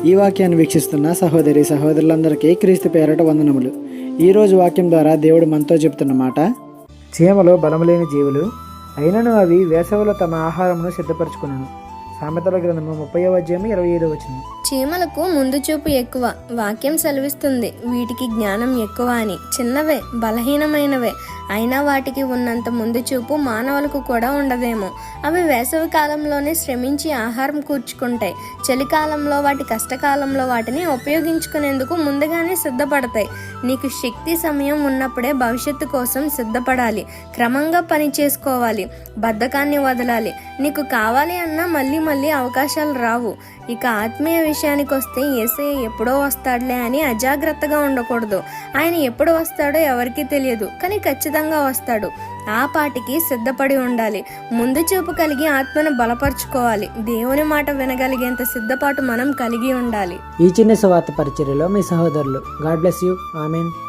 ఈ వాక్యాన్ని వీక్షిస్తున్న సహోదరులందరికీ క్రీస్తు పేరట వందనములు. ఈరోజు వాక్యం ద్వారా దేవుడు మనతో చెబుతున్న మాట: చీమలు బలము లేని జీవులు, అయినను అవి వేసవిలో తమ ఆహారమును సిద్ధపరచుకును. సామెతల గ్రంథము 30:25. చీమలకు ముందు చూపు ఎక్కువ. వాక్యం సెలవిస్తుంది వీటికి జ్ఞానం ఎక్కువ అని. చిన్నవే, బలహీనమైనవే, అయినా వాటికి ఉన్నంత ముందు చూపు మానవులకు కూడా ఉండదేమో. అవి వేసవి కాలంలోనే శ్రమించి ఆహారం కూర్చుకుంటాయి. చలికాలంలో వాటి కష్టకాలంలో వాటిని ఉపయోగించుకునేందుకు ముందుగానే సిద్ధపడతాయి. నీకు శక్తి సమయం ఉన్నప్పుడే భవిష్యత్తు కోసం సిద్ధపడాలి. క్రమంగా పని చేసుకోవాలి. బద్ధకాన్ని వదలాలి. నీకు కావాలి అన్నా మళ్ళీ అవకాశాలు రావు. ఇక ఆత్మీయ విషయానికి వస్తే యేసయ్య ఎప్పుడో వస్తాడులే అని అజాగ్రత్తగా ఉండకూడదు. ఆయన ఎప్పుడు వస్తాడో ఎవరికీ తెలియదు, కానీ ఖచ్చితంగా వస్తాడు. ఆ పాటికి సిద్ధపడి ఉండాలి. ముందు చూపు కలిగి ఆత్మను బలపరుచుకోవాలి. దేవుని మాట వినగలిగేంత సిద్ధపాటు మనం కలిగి ఉండాలి. ఈ చిన్న సువార్త పరిచర్యలో మీ సహోదరులు. God bless you. ఆమేన్.